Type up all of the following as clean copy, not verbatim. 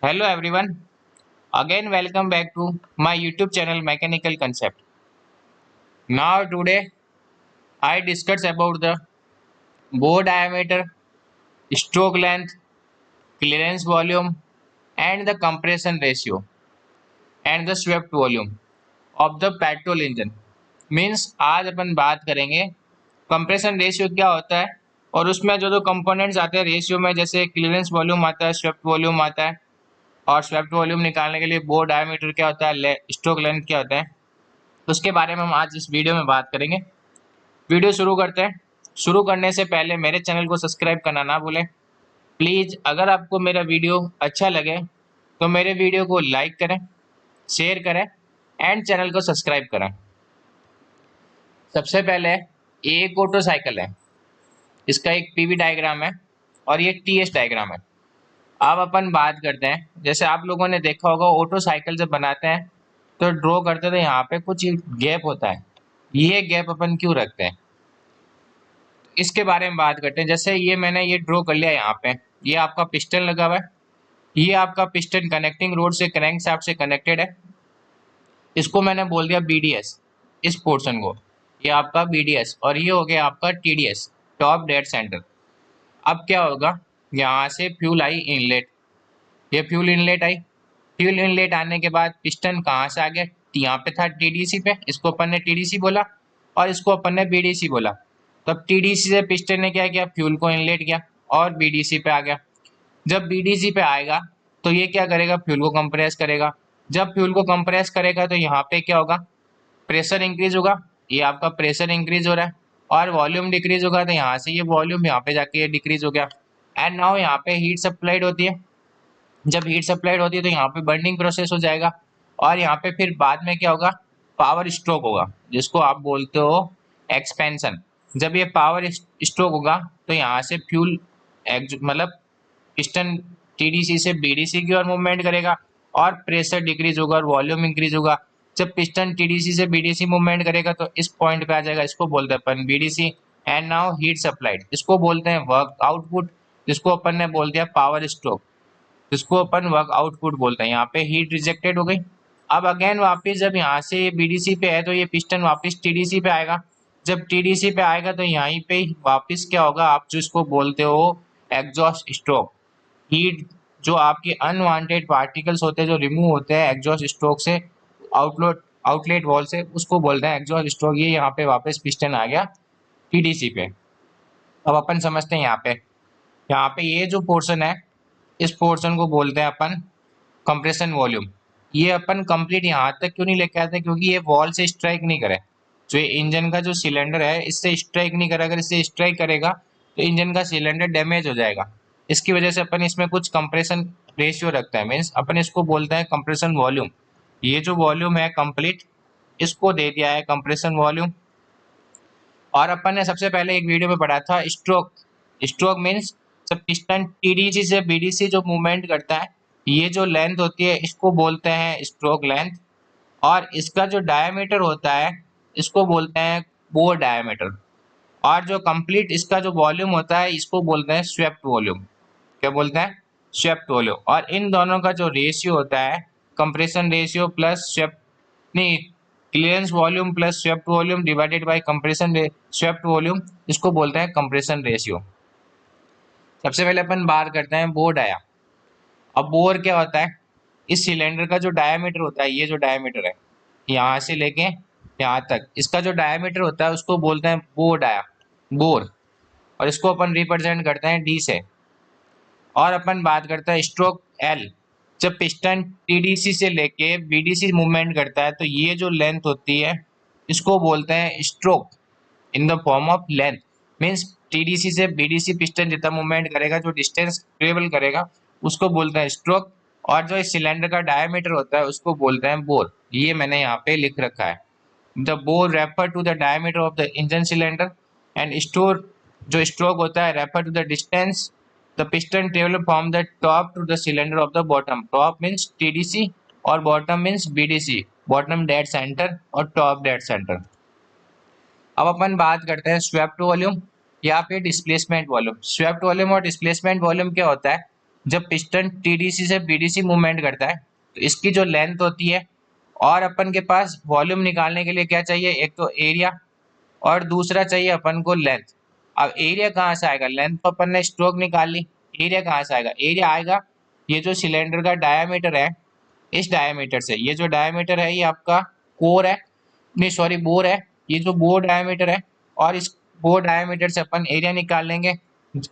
Hello everyone, again welcome back to my YouTube channel Mechanical Concept. Now today I discuss about the bore diameter, stroke length, clearance volume and the compression ratio and the swept volume of the petrol engine. Means आज अपन बात करेंगे compression ratio क्या होता है और उसमें जो जो कंपोनेंट्स आते हैं रेशियो में, जैसे क्लियरेंस वॉल्यूम आता है, स्वेप्ट वॉल्यूम आता है और स्वेप्ट वॉल्यूम निकालने के लिए बोर डायमीटर क्या होता है, स्ट्रोक लेंथ क्या होता है, तो उसके बारे में हम आज इस वीडियो में बात करेंगे। वीडियो शुरू करते हैं। शुरू करने से पहले मेरे चैनल को सब्सक्राइब करना ना भूलें प्लीज़। अगर आपको मेरा वीडियो अच्छा लगे तो मेरे वीडियो को लाइक करें, शेयर करें एंड चैनल को सब्सक्राइब करें। सबसे पहले ये एक ऑटो साइकिल है, इसका एक पीवी डायग्राम है और ये टीएस डायग्राम है। अब अपन बात करते हैं, जैसे आप लोगों ने देखा होगा ऑटो साइकिल जब बनाते हैं तो ड्रॉ करते थे, यहाँ पे कुछ गैप होता है। ये गैप अपन क्यों रखते हैं इसके बारे में बात करते हैं। जैसे ये मैंने ये ड्रॉ कर लिया, यहाँ पे ये आपका पिस्टन लगा हुआ है, ये आपका पिस्टन कनेक्टिंग रोड से क्रैंक शाफ्ट से कनेक्टेड है। इसको मैंने बोल दिया बीडीएस, इस पोर्शन को ये आपका बीडीएस और ये हो गया आपका टीडीएस, टॉप डेड सेंटर। अब क्या होगा, यहाँ से फ्यूल आई इनलेट, ये फ्यूल इनलेट आई। फ्यूल इनलेट आने के बाद पिस्टन कहाँ से आ गया, यहाँ पे था टीडीसी पे, इसको अपन ने टीडीसी बोला और इसको अपन ने बीडीसी बोला। तब टीडीसी से पिस्टन ने क्या किया, फ्यूल को इनलेट किया और बीडीसी पे आ गया। जब बीडीसी पे आएगा तो ये क्या करेगा, फ्यूल को कंप्रेस करेगा। जब फ्यूल को कंप्रेस करेगा तो यहाँ पे क्या होगा, प्रेशर इंक्रीज होगा, ये आपका प्रेशर इंक्रीज हो रहा है और वॉल्यूम डिक्रीज होगा, तो यहाँ से ये वॉल्यूम यहाँ पे जाके ये डिक्रीज हो गया। एंड नाउ यहाँ पे हीट सप्लाइड होती है। जब हीट सप्लाइड होती है तो यहाँ पे बर्निंग प्रोसेस हो जाएगा और यहाँ पे फिर बाद में क्या होगा, पावर स्ट्रोक होगा, जिसको आप बोलते हो एक्सपेंशन। जब ये पावर स्ट्रोक होगा तो यहाँ से फ्यूल मतलब पिस्टन टीडीसी से बीडीसी की ओर मूवमेंट करेगा और प्रेशर डिक्रीज होगा और वॉल्यूम इंक्रीज होगा। जब पिस्टन टीडीसी से बीडीसी मूवमेंट करेगा तो इस पॉइंट पे आ जाएगा, इसको बोलते हैं अपन BDC. And now heat supplied, इसको बोलते हैं वर्क आउटपुट, जिसको अपन ने बोल दिया पावर स्ट्रोक, जिसको अपन वर्क आउटपुट बोलते हैं। यहाँ पे हीट रिजेक्टेड हो गई। अब अगेन वापस जब यहाँ से बीडीसी पे है तो ये पिस्टन वापस टीडीसी पे आएगा। जब टीडीसी पे आएगा तो यहीं पे वापस क्या होगा, आप जो इसको बोलते हो एग्जॉस्ट स्ट्रोक, हीट जो आपके अनवांटेड पार्टिकल्स होते हैं जो रिमूव होते हैं एग्जॉस्ट स्ट्रोक से, आउटलेट वॉल से, उसको बोलते हैं एग्जॉस्ट स्ट्रोक। ये यहाँ पे वापस पिस्टन आ गया टीडीसी पे। अब अपन समझते हैं यहाँ पे ये जो पोर्शन है, इस पोर्शन को बोलते हैं अपन कंप्रेशन वॉल्यूम। ये अपन कंप्लीट यहाँ तक क्यों नहीं लेके आते, क्योंकि ये वॉल से स्ट्राइक नहीं करे। जो ये इंजन का जो सिलेंडर है इससे स्ट्राइक नहीं करे, अगर इससे स्ट्राइक करेगा तो इंजन का सिलेंडर डैमेज हो जाएगा। इसकी वजह से अपन इसमें कुछ कंप्रेशन रेशियो रखता है, मीन्स अपन इसको बोलते हैं कंप्रेशन वॉल्यूम। ये जो वॉल्यूम है कंप्लीट, इसको दे दिया है कंप्रेशन वॉल्यूम। और अपन ने सबसे पहले एक वीडियो में पढ़ा था स्ट्रोक। स्ट्रोक मीन्स जब पिस्टन टीडीसी से बीडीसी जो मूवमेंट करता है, ये जो लेंथ होती है इसको बोलते हैं स्ट्रोक लेंथ। और इसका जो डायमीटर होता है इसको बोलते हैं बोर डायमीटर। और जो कंप्लीट इसका जो वॉल्यूम होता है इसको बोलते हैं स्वेप्ट वॉल्यूम। क्या बोलते हैं, स्वेप्ट वॉल्यूम। और इन दोनों का जो रेशियो होता है, कंप्रेशन रेशियो प्लस स्वेप्ट, नहीं, clearance volume plus swept volume divided bye compression swept volume, इसको बोलते हैं कंप्रेशन रेशियो। सबसे पहले अपन बात करते हैं बोर डाया। अब बोर क्या होता है, इस सिलेंडर का जो डायमीटर होता है, ये जो डायमीटर है यहाँ से लेके यहाँ तक, इसका जो डायमीटर होता है उसको बोलते हैं बोर डाया, बोर। और इसको अपन रिप्रेजेंट करते हैं डी से। और अपन बात करते हैं स्ट्रोक एल। जब पिस्टन टीडीसी से लेके बीडीसी मूवमेंट करता है तो ये जो लेंथ होती है इसको बोलते हैं stroke in the form of length. Means TDC से बीडीसी पिस्टन जितना मूवमेंट करेगा, जो डिस्टेंस ट्रेवल करेगा, उसको बोलते हैं स्ट्रोक। और जो इस सिलेंडर का डायमीटर होता है उसको बोलते हैं बोर। ये मैंने यहाँ पे लिख रखा है। The bore refer to the diameter of the engine cylinder and stroke, जो स्ट्रोक होता है refer to the distance the piston travel from the top to the cylinder of the bottom. Top means TDC और bottom means BDC, bottom dead center और top dead center. अब अपन बात करते हैं स्वेप्ट वॉल्यूम या फिर डिस्प्लेसमेंट वॉल्यूम। स्वेप्ट वॉल्यूम और डिस्प्लेसमेंट वॉल्यूम क्या होता है, जब पिस्टन टीडीसी से बीडीसी मूवमेंट करता है तो इसकी जो लेंथ होती है, और अपन के पास वॉल्यूम निकालने के लिए क्या चाहिए, एक तो एरिया और दूसरा चाहिए अपन को लेंथ। अब एरिया कहाँ से आएगा, लेंथ तो अपन ने स्ट्रोक निकाल ली, एरिया कहाँ से आएगा, एरिया आएगा ये जो सिलेंडर का डायामीटर है, इस डायामीटर से। ये जो डायामीटर है ये आपका कोर है, नहीं सॉरी बोर है, ये जो बोर डायामीटर है, और इस बोर डायामीटर से अपन एरिया निकाल लेंगे।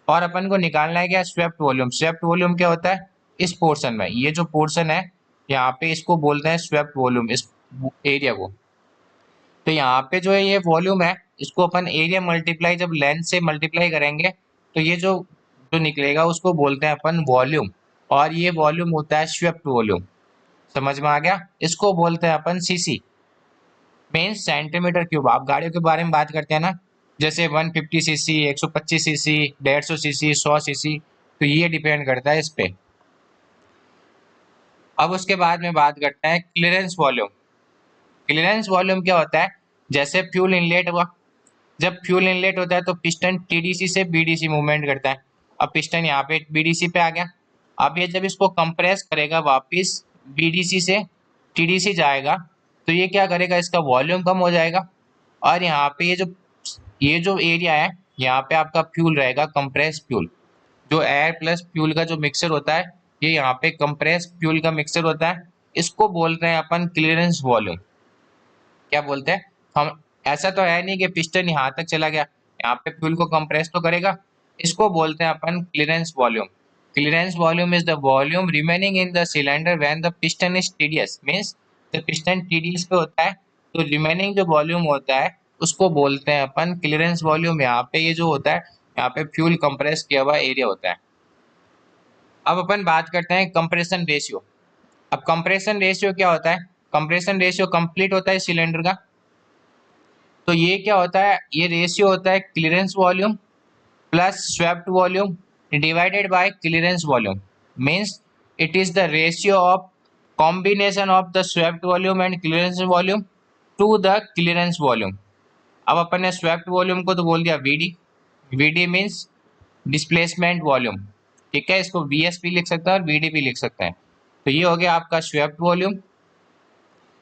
और अपन को निकालना है क्या, स्वेप्ट वॉल्यूम। स्वेप्ट वॉल्यूम क्या होता है, इस पोर्शन में, ये जो पोर्शन है यहाँ पे इसको बोलते हैं स्वेप्ट वॉल्यूम, इस एरिया को। तो यहाँ पे जो है ये वॉल्यूम है, इसको अपन एरिया मल्टीप्लाई जब लेंथ से मल्टीप्लाई करेंगे तो ये जो जो निकलेगा उसको बोलते हैं अपन वॉल्यूम, और ये वॉल्यूम होता है स्वेप्ट वॉल्यूम। समझ में आ गया, इसको बोलते हैं अपन सीसी, मीन्स सेंटीमीटर क्यूब। आप गाड़ियों के बारे में बात करते हैं ना, जैसे 150 सीसी, 125 सीसी, 150 सीसी, 100 सीसी, तो ये डिपेंड करता है इस पे। अब उसके बाद में बात करते हैं क्लियरेंस वॉल्यूम। क्लियरेंस वॉल्यूम क्या होता है, जैसे फ्यूल इनलेट हुआ, जब फ्यूल इनलेट होता है तो पिस्टन टीडीसी से बीडीसी मूवमेंट करता है। अब पिस्टन यहाँ पे बीडीसी पे आ गया, अब ये जब इसको कंप्रेस करेगा वापस बीडीसी से टीडीसी जाएगा, तो ये क्या करेगा, इसका वॉल्यूम कम हो जाएगा। और यहाँ पे ये जो एरिया है, यहाँ पे आपका फ्यूल रहेगा, कंप्रेस फ्यूल, जो एयर प्लस फ्यूल का जो मिक्सचर होता है, ये यहाँ पे कंप्रेस फ्यूल का मिक्सचर होता है, इसको बोलते हैं अपन क्लियरेंस वॉल्यूम। क्या बोलते हैं हम, ऐसा तो है नहीं कि पिस्टन यहाँ तक चला गया, यहाँ पे फ्यूल को कंप्रेस तो करेगा, इसको बोलते हैं अपन clearance volume. Clearance volume is the volume remaining in the cylinder when the piston is TDS, means जब पिस्टन टीडीएस पे होता है तो रिमेनिंग जो वॉल्यूम होता है उसको बोलते हैं अपन क्लियरेंस वॉल्यूम। यहाँ पे ये जो होता है, यहाँ पे फ्यूल कंप्रेस किया हुआ एरिया होता है। अब अपन बात करते हैं कंप्रेशन रेशियो। अब कंप्रेशन रेशियो क्या होता है, कंप्रेशन रेशियो कंप्लीट होता है सिलेंडर का, तो ये क्या होता है, ये रेशियो होता है clearance volume plus swept volume divided by clearance volume, means it is the ratio of combination of the swept volume and clearance volume to the clearance volume. अब अपन ने स्वेप्ट वॉल्यूम को तो बोल दिया VD, VD means displacement volume, ठीक है, इसको वीएस भी लिख सकते हैं और वीडी भी लिख सकते हैं। तो ये हो गया आपका स्वेप्ट वॉल्यूम,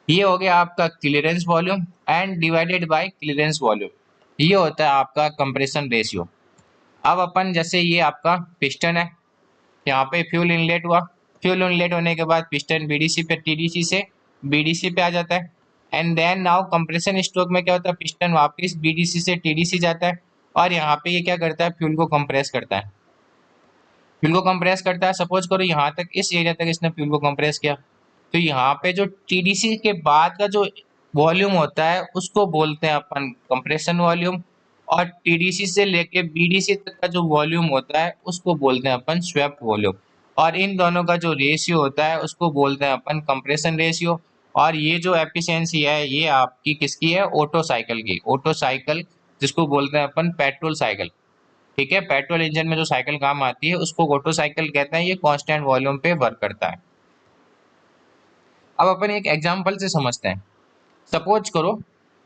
ये हो गया आपका clearance volume and divided by clearance volume, ये होता है आपका कंप्रेशन रेशियो। अब अपन जैसे ये आपका पिस्टन है, यहाँ पे फ्यूल इनलेट हुआ, फ्यूल इनलेट होने के बाद पिस्टन बीडीसी पे टीडीसी से बीडीसी पे आ जाता है, and then now compression stroke में क्या होता है, पिस्टन वापस बीडीसी से टीडीसी जाता है, और यहाँ पे ये क्या करता है, फ्यूल को कंप्रेस करता है, फ्यूल को कंप्रेस करता है। सपोज करो यहाँ तक, इस एरिया तक इसने फ्यूल को कंप्रेस किया, तो यहाँ पे जो टीडीसी के बाद का जो वॉल्यूम होता है उसको बोलते हैं अपन कंप्रेशन वॉल्यूम, और टीडीसी से लेके बीडीसी तक का जो वॉल्यूम होता है उसको बोलते हैं अपन स्वेप्ट वॉल्यूम, और इन दोनों का जो रेशियो होता है उसको बोलते हैं अपन कंप्रेशन रेशियो। और ये जो एफिशिएंसी है ये आपकी किसकी है, ऑटो साइकिल की, ऑटो साइकिल जिसको बोलते हैं अपन पेट्रोल साइकिल, ठीक है, पेट्रोल इंजन में जो साइकिल काम आती है उसको ऑटो साइकिल कहते हैं, ये कांस्टेंट वॉल्यूम पे वर्क करता है। अब अपन एक एग्जांपल से समझते हैं। सपोज करो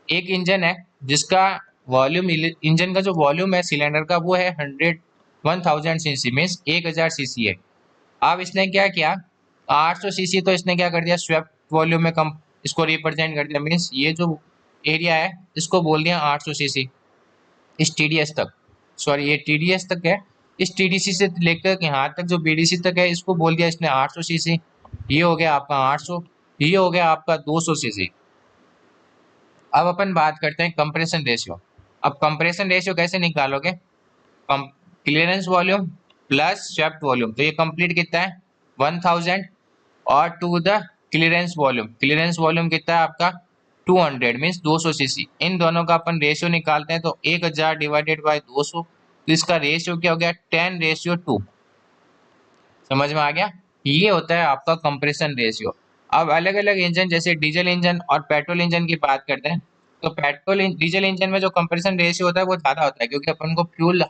एक इंजन है जिसका वॉल्यूम, इंजन का जो वॉल्यूम है सिलेंडर का वो है 1000 सीसी, मीन्स 1000 सीसी है। अब इसने क्या किया, 800 सीसी तो इसने क्या कर दिया, स्वेप्ट वॉल्यूम में कम इसको रिप्रेजेंट कर दिया, मीन्स ये जो एरिया है इसको बोल दिया 800 सीसी, इस टीडीएस तक, सॉरी ये टीडीएस तक है, इस टीडीसी से लेकर यहाँ तक जो बीडीसी तक है इसको बोल दिया इसने 800 सीसी, ये हो गया आपका 800, ये हो गया आपका 200 सीसी। अब अपन बात करते हैं कंप्रेशन रेशियो। अब कंप्रेशन रेशियो कैसे निकालोगे, clearance volume plus swept volume, तो ये कंप्लीट कितना है 1000, और to the clearance volume, clearance volume कितना है आपका 200 मीन्स 200 सीसी, इन दोनों का अपन रेशियो निकालते हैं तो 1000 डिवाइडेड बाय 200, तो इसका रेशियो क्या हो गया 10:2। समझ में आ गया, ये होता है आपका कंप्रेशन रेशियो। अब अलग अलग इंजन जैसे डीजल इंजन और पेट्रोल इंजन की बात करते हैं, तो डीजल इंजन में जो कंप्रेशन रेशियो होता है वो ज़्यादा होता है, क्योंकि अपन को फ्यूल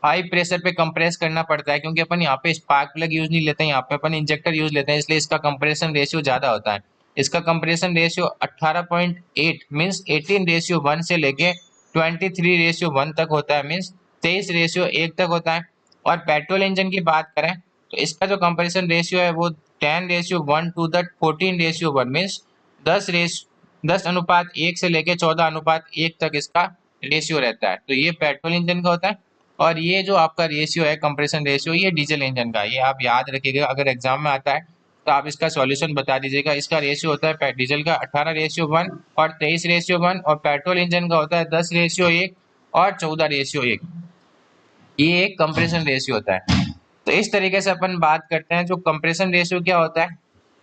हाई प्रेशर पे कंप्रेस करना पड़ता है, क्योंकि अपन यहाँ पे स्पार्क प्लग यूज नहीं लेते हैं, यहाँ पे अपन इंजेक्टर यूज लेते हैं, इसलिए इसका कंप्रेशन रेशियो ज़्यादा होता है। इसका कंप्रेशन रेशियो 18.8 मीन्स 18:1 से लेके 23:1 तक होता है, मीन्स 23:1 तक होता है। और पेट्रोल इंजन की बात करें तो इसका जो कंपैरिजन रेशियो है वो 10:1 मीन्स 10:1 से लेके 14:1 तक इसका रेशियो रहता है। तो ये पेट्रोल इंजन का होता है, और ये जो आपका रेशियो है कंप्रेशन रेशियो, ये डीजल इंजन का। ये आप याद रखिएगा, अगर एग्जाम में आता है तो आप इसका सॉल्यूशन बता दीजिएगा। इसका रेशियो होता है डीजल का 18:1 और 23:1, और पेट्रोल इंजन का होता है 10:1 और 14:1। ये एक कंप्रेशन रेशियो होता है। तो इस तरीके से अपन बात करते हैं जो कंप्रेशन रेशियो क्या होता है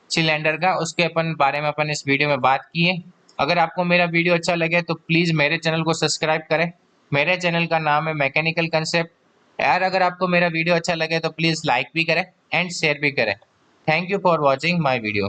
सिलेंडर का, उसके अपन बारे में अपन इस वीडियो में बात की है। अगर आपको मेरा वीडियो अच्छा लगे तो प्लीज मेरे चैनल को सब्सक्राइब करें। मेरे चैनल का नाम है मैकेनिकल कंसेप्ट। यार अगर आपको मेरा वीडियो अच्छा लगे तो प्लीज लाइक भी करें एंड शेयर भी करें। Thank you for watching my video.